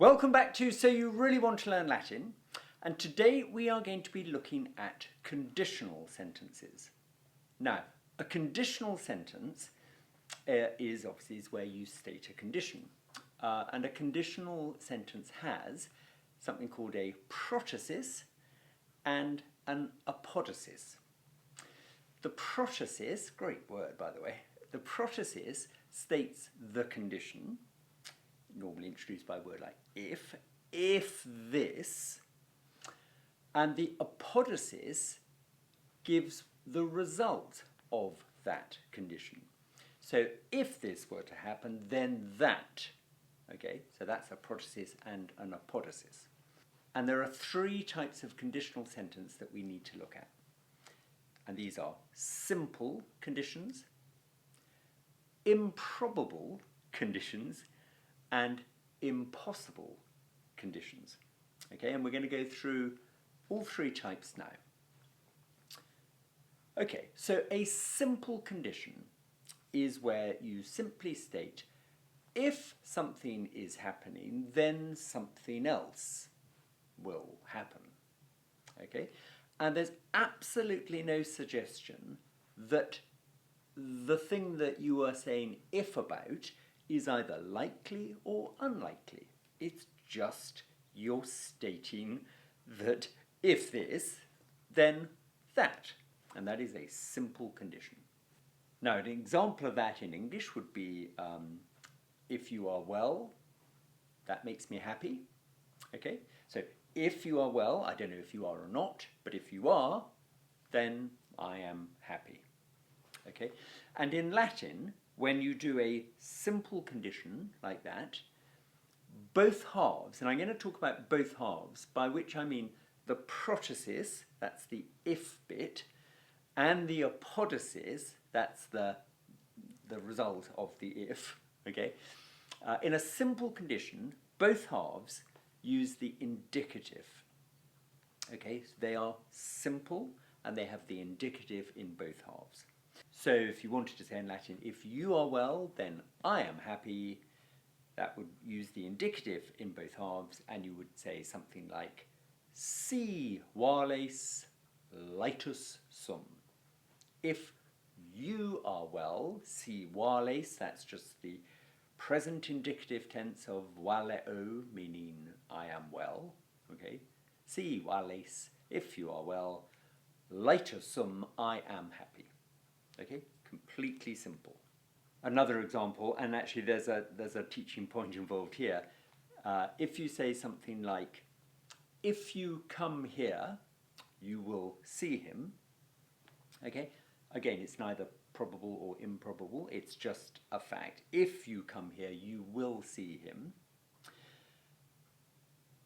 Welcome back to So You Really Want to Learn Latin, and today we are going to be looking at conditional sentences. Now, a conditional sentence is where you state a condition, and a conditional sentence has something called a protasis and an apodosis. The protasis, great word by the way, the protasis states the condition, normally introduced by a word like if this, and the apodosis gives the result of that condition. So if this were to happen, then that. Okay, so that's a protasis and an apodosis. And there are three types of conditional sentence that we need to look at. And these are simple conditions, improbable conditions, and impossible conditions. Okay, and we're going to go through all three types now. Okay, so a simple condition is where you simply state, if something is happening, then something else will happen. Okay, and there's absolutely no suggestion that the thing that you are saying if about is either likely or unlikely. It's just you're stating that if this, then that. And that is a simple condition. Now, an example of that in English would be, if you are well, that makes me happy. Okay, so if you are well, I don't know if you are or not, but if you are, then I am happy. Okay, and in Latin, when you do a simple condition like that, both halves, and I'm going to talk about both halves, by which I mean the protasis, that's the if bit, and the apodosis, that's the result of the if, okay? In a simple condition, both halves use the indicative, okay? So they are simple and they have the indicative in both halves. So if you wanted to say in Latin, if you are well, then I am happy, that would use the indicative in both halves, and you would say something like, si vales laetus sum. If you are well, si vales, that's just the present indicative tense of valeo, meaning I am well, okay? Si vales, if you are well, laetus sum, I am happy. Okay, completely simple. Another example, and actually there's a teaching point involved here. If you say something like, if you come here, you will see him. Okay, again, it's neither probable or improbable, it's just a fact. If you come here, you will see him.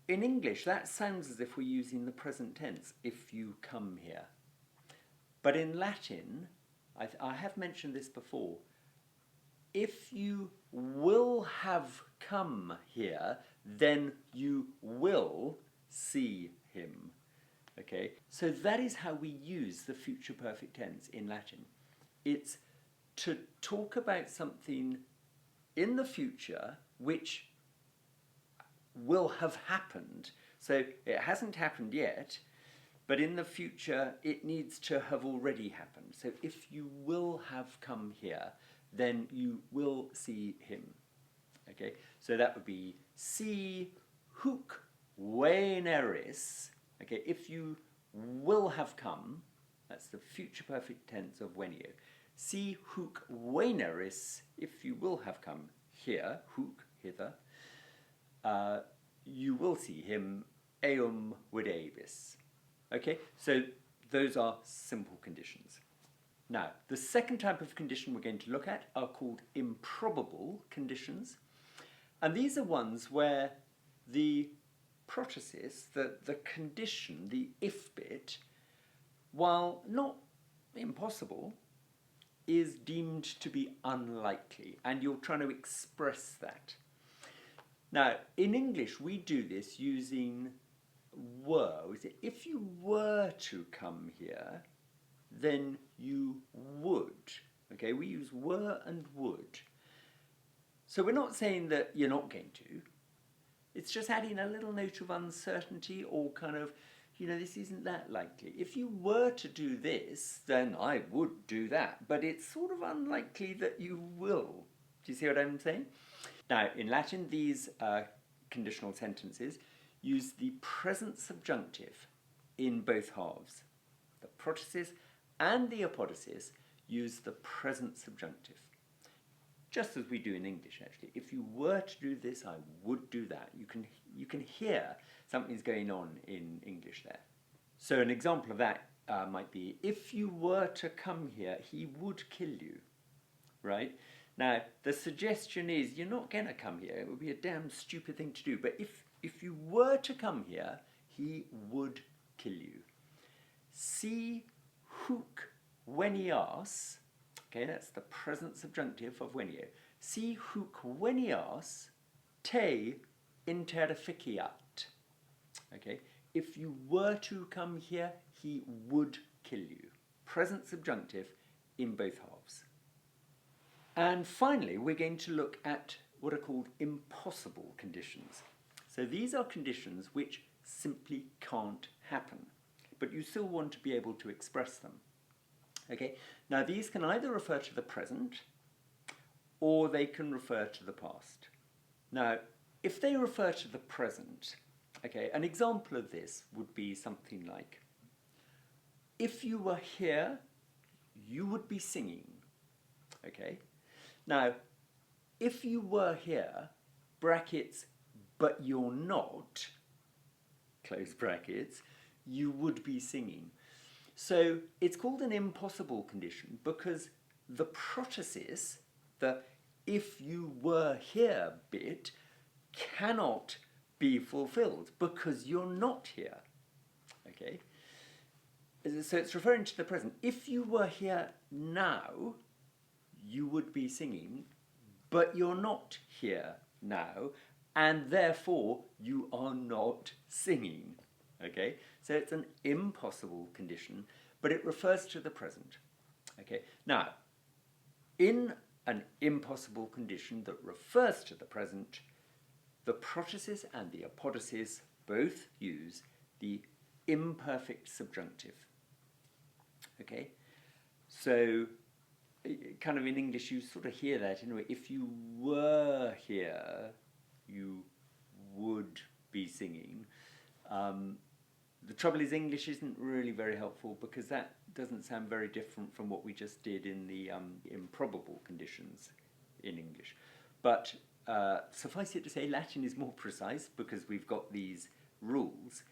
In English, that sounds as if we're using the present tense, if you come here. But in Latin, I have mentioned this before, if you will have come here, then you will see him. Okay, so that is how we use the future perfect tense in Latin. It's to talk about something in the future which will have happened. So it hasn't happened yet, but in the future, it needs to have already happened. So if you will have come here, then you will see him. Okay, so that would be si huc veneris. Okay, if you will have come, that's the future perfect tense of venio. Si huc veneris, if you will have come here, huc, hither, you will see him eum videvis. Okay, so those are simple conditions. Now, the second type of condition we're going to look at are called improbable conditions. And these are ones where the protasis, the condition, the if bit, while not impossible, is deemed to be unlikely. And you're trying to express that. Now, in English, we do this using were. We say, if you were to come here, then you would. Okay, we use were and would. So we're not saying that you're not going to. it's just adding a little note of uncertainty or kind of, this isn't that likely. If you were to do this, then I would do that. But it's sort of unlikely that you will. Do you see what I'm saying? Now, in Latin, these conditional sentences use the present subjunctive in both halves. The protasis and the apodosis use the present subjunctive. Just as we do in English, actually. If you were to do this, I would do that. You can hear something's going on in English there. So an example of that might be, if you were to come here, he would kill you, right? Now, the suggestion is you're not going to come here. It would be a damn stupid thing to do. But if you were to come here, he would kill you. Si huc venias, okay, that's the present subjunctive of venio. Si huc venias te interficiat. Okay, if you were to come here, he would kill you. Present subjunctive in both halves. And finally, we're going to look at what are called impossible conditions. So these are conditions which simply can't happen, but you still want to be able to express them. Okay, now these can either refer to the present or they can refer to the past. Now, if they refer to the present, okay, an example of this would be something like, if you were here, you would be singing. Okay, now, if you were here, brackets, but you're not, close brackets, you would be singing. So it's called an impossible condition because the protasis, the if you were here bit, cannot be fulfilled because you're not here. Okay? So it's referring to the present. If you were here now, you would be singing, but you're not here now, and therefore you are not singing. Okay, so it's an impossible condition, but it refers to the present. Okay, now, in an impossible condition that refers to the present, the protasis and the apodosis both use the imperfect subjunctive. Okay, so kind of in English you sort of hear that anyway. If you were here, you would be singing. The trouble is English isn't really very helpful because that doesn't sound very different from what we just did in the improbable conditions in English. But suffice it to say, Latin is more precise because we've got these rules.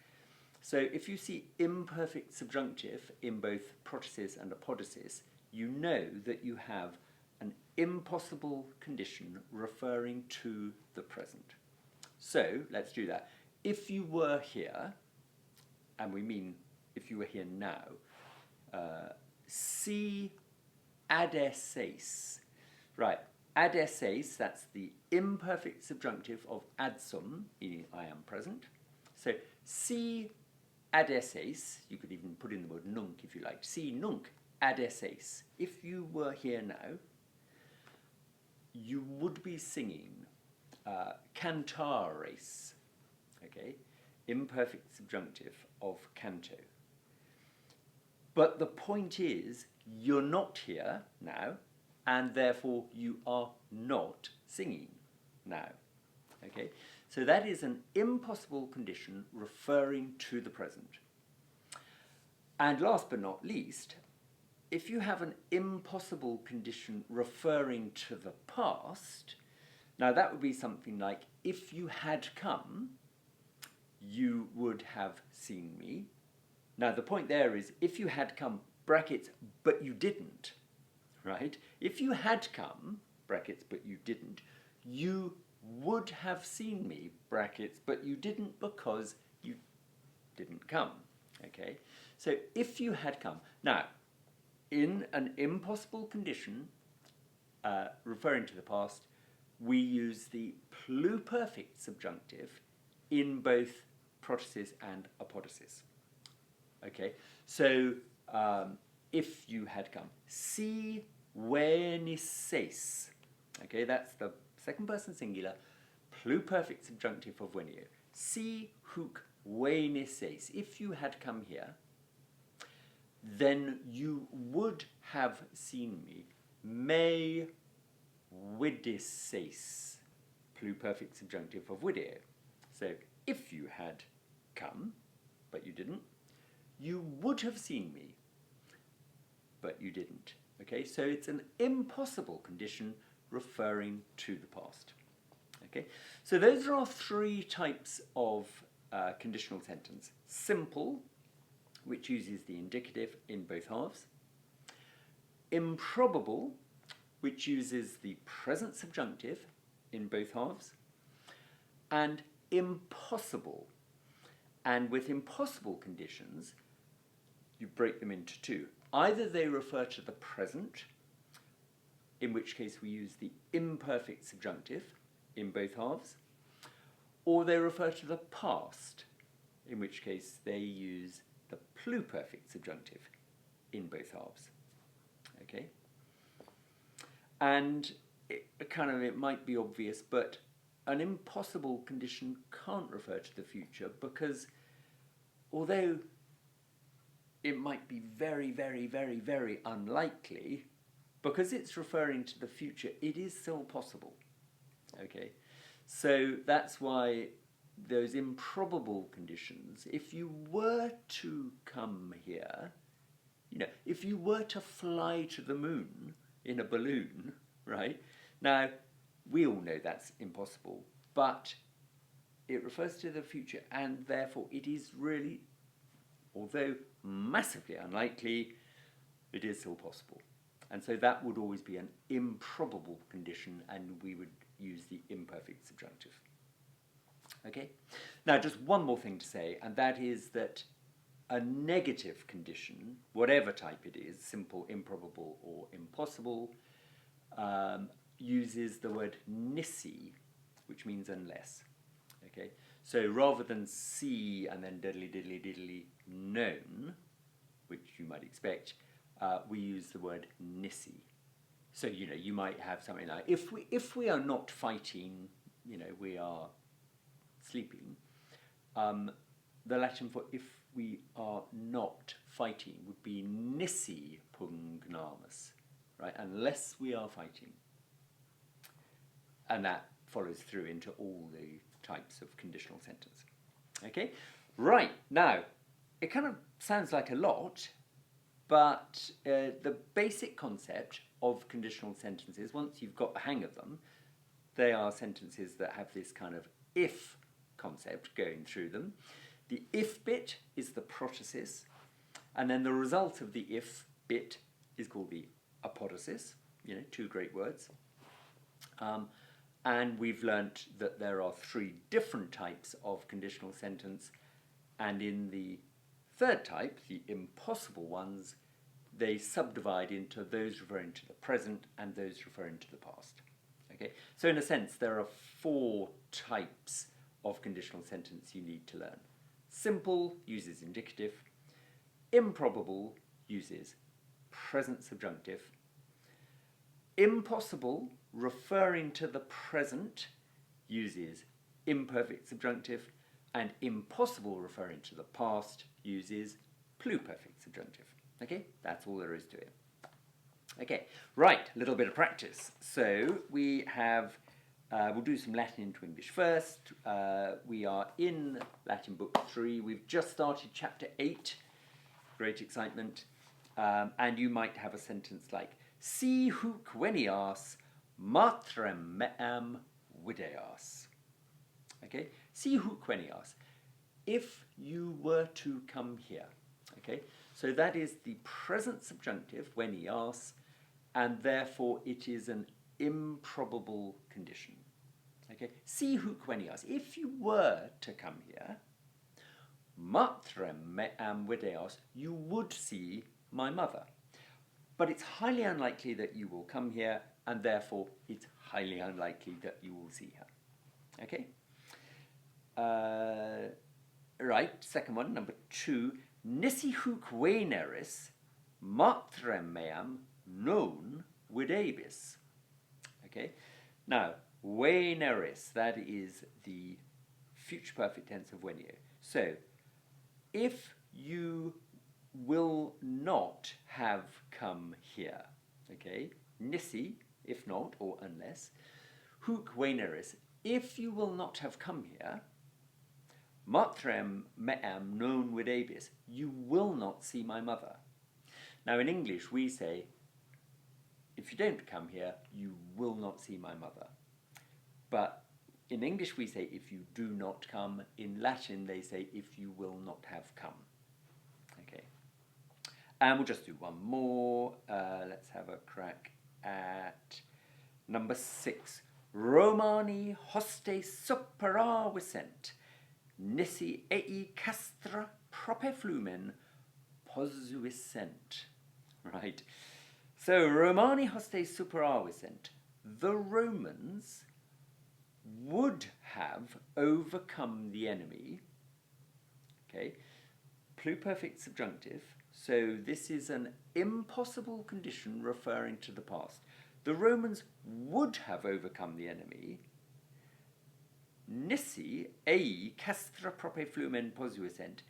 So if you see imperfect subjunctive in both protasis and apodosis, you know that you have an impossible condition referring to the present. So let's do that. If you were here, and we mean if you were here now, si adesses. Right, adesses, that's the imperfect subjunctive of adsum, meaning I am present. So si adesses, you could even put in the word nunc if you like. Si nunc adesses. If you were here now, you would be singing cantares. Okay, imperfect subjunctive of canto. But the point is, you're not here now, and therefore you are not singing now. Okay, so that is an impossible condition referring to the present. And last but not least, if you have an impossible condition referring to the past, now that would be something like, if you had come, you would have seen me. Now the point there is, if you had come, brackets, but you didn't, right? If you had come, brackets, but you didn't, you would have seen me, brackets, but you didn't because you didn't come, okay? So if you had come. Now, in an impossible condition, referring to the past, we use the pluperfect subjunctive in both protasis and apodosis. Okay, so if you had come, si venisses. Okay, that's the second person singular, pluperfect subjunctive of venio. Si huc venisses. If you had come here, then you would have seen me. Me vidisses. Pluperfect subjunctive of video. So if you had come, but you didn't, you would have seen me, but you didn't. Okay, so it's an impossible condition referring to the past. Okay, so those are our three types of conditional sentence. Simple, which uses the indicative in both halves. Improbable, which uses the present subjunctive in both halves. And impossible. And with impossible conditions, you break them into two. Either they refer to the present, in which case we use the imperfect subjunctive in both halves, or they refer to the past, in which case they use the pluperfect subjunctive in both halves. Okay? And it might be obvious, but an impossible condition can't refer to the future because although it might be very, very, very, very unlikely, because it's referring to the future, it is still possible. Okay, so that's why those improbable conditions, if you were to come here, if you were to fly to the moon in a balloon, right? Now, we all know that's impossible, but it refers to the future, and therefore it is really, although massively unlikely, it is still possible. And so that would always be an improbable condition, and we would use the imperfect subjunctive. Okay? Now, just one more thing to say, and that is that a negative condition, whatever type it is, simple, improbable, or impossible, uses the word nisi, which means unless. Okay? So rather than see and then diddly diddly diddly known, which you might expect, we use the word nisi. So you might have something like if we are not fighting, we are sleeping. The Latin for if we are not fighting would be nisi pugnamus, right? Unless we are fighting, and that follows through into all the types of conditional sentence. Okay, right, now it kind of sounds like a lot, but the basic concept of conditional sentences, once you've got the hang of them, they are sentences that have this kind of if concept going through them. The if bit is the protasis, and then the result of the if bit is called the apodosis, two great words. And we've learnt that there are three different types of conditional sentence, and in the third type, the impossible ones, they subdivide into those referring to the present and those referring to the past. Okay? So in a sense, there are four types of conditional sentence you need to learn. Simple uses indicative. Improbable uses present subjunctive. Impossible, referring to the present, uses imperfect subjunctive. And impossible, referring to the past, uses pluperfect subjunctive. Okay, that's all there is to it. Okay, right, a little bit of practice. So we have, we'll do some Latin into English first. We are in Latin Book 3. We've just started Chapter 8. Great excitement. And you might have a sentence like, Si huc venias matrem meam videas. Okay, si huc venias. If you were to come here. Okay, so that is the present subjunctive, venias, and therefore it is an improbable condition. Okay, si huc venias. If you were to come here, matrem meam videas, you would see my mother. But it's highly unlikely that you will come here, and therefore it's highly unlikely that you will see her. Okay? Right, second one, number 2. Nisi huc veneris matrem meam non videbis. Okay? Now, veneris, that is the future perfect tense of venio. So, if you will not have come here, okay, nisi, if not, or unless, huc veneris, if you will not have come here, matrem meam non videbis, you will not see my mother. Now in English we say, if you don't come here, you will not see my mother. But in English we say, if you do not come. In Latin they say, if you will not have come. Okay. And we'll just do one more. Let's have a crack at number 6. Romani hoste supera vicent, nisi ei castra prope flumen posuiscent. Right. So, Romani hoste supera vicent. The Romans would have overcome the enemy. Okay. Pluperfect subjunctive. So, this is an impossible condition referring to the past. The Romans would have overcome the enemy. Nisi ei castra prope flumen posuiscent,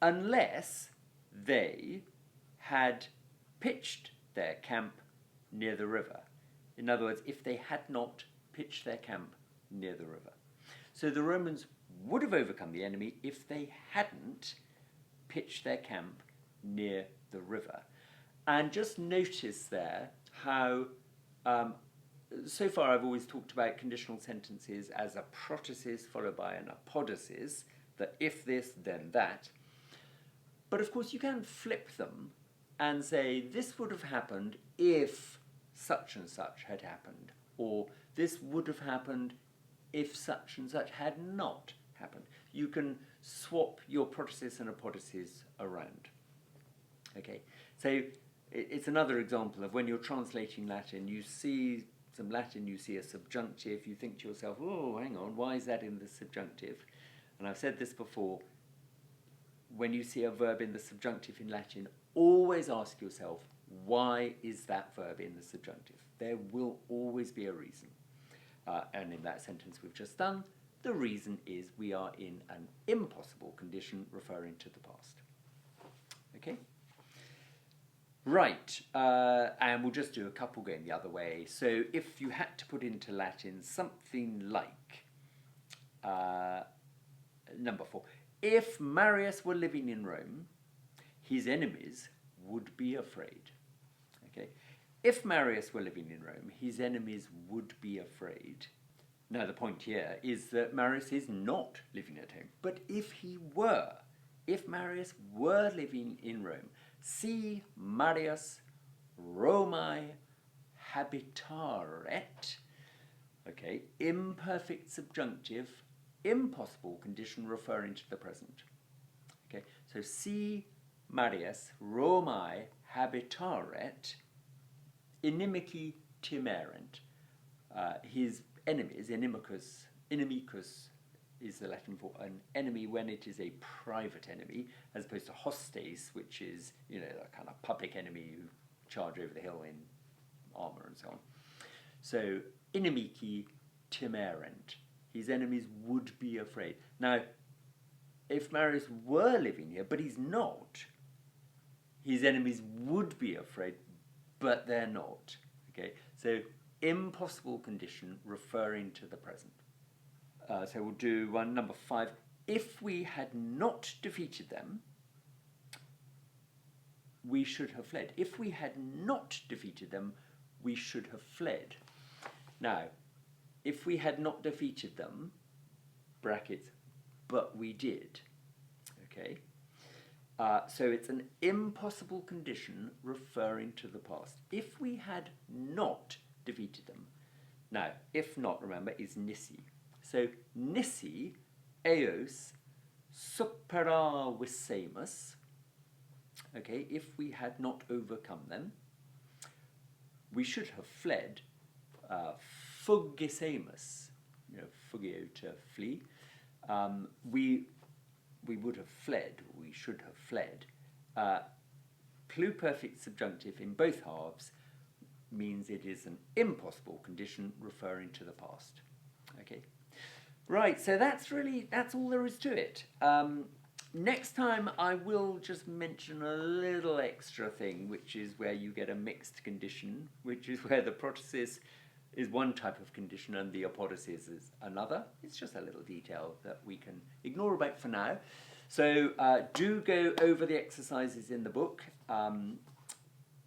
unless they had pitched their camp near the river. In other words, if they had not pitched their camp near the river. So the Romans would have overcome the enemy if they hadn't pitched their camp near the river. And just notice there how, so far I've always talked about conditional sentences as a protasis followed by an apodosis, that if this, then that. But of course you can flip them and say, this would have happened if such and such had happened, or this would have happened if such and such had not happened. You can swap your protasis and apodosis around. Okay, so it's another example of when you're translating Latin, you see some Latin, you see a subjunctive, you think to yourself, oh, hang on, why is that in the subjunctive? And I've said this before, when you see a verb in the subjunctive in Latin, always ask yourself, why is that verb in the subjunctive? There will always be a reason. And in that sentence we've just done, the reason is we are in an impossible condition referring to the past. Okay? Right, and we'll just do a couple going the other way. So if you had to put into Latin something like, number 4, if Marius were living in Rome, his enemies would be afraid. Okay, if Marius were living in Rome, his enemies would be afraid. Now the point here is that Marius is not living at home, but if he were, if Marius were living in Rome, si Marius Romae habitaret, okay, imperfect subjunctive, impossible condition referring to the present. Okay, so si Marius Romae habitaret, inimici timerent. His enemies, inimicus is the Latin for an enemy when it is a private enemy, as opposed to hostes, which is, you know, a kind of public enemy who charge over the hill in armour and so on. So, inimici timerent. His enemies would be afraid. Now, if Marius were living here, but he's not, his enemies would be afraid, but they're not. Okay, so impossible condition referring to the present. So we'll do one, number 5. If we had not defeated them, we should have fled. If we had not defeated them, we should have fled. Now, if we had not defeated them, brackets, but we did. Okay? So it's an impossible condition referring to the past. If we had not defeated them. Now, if not, remember, is nisi. So, nisi eos supera visemus. Okay, if we had not overcome them, we should have fled. Fugisemus, you know, fugio to flee. We would have fled, we should have fled. Pluperfect subjunctive in both halves, means it is an impossible condition referring to the past. Okay, right, so that's all there is to it. Next time I will just mention a little extra thing, which is where you get a mixed condition, which is where the protasis is one type of condition and the apodosis is another. It's just a little detail that we can ignore about for now. So do go over the exercises in the book.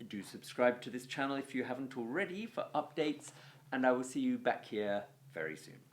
Do subscribe to this channel if you haven't already for updates, and I will see you back here very soon.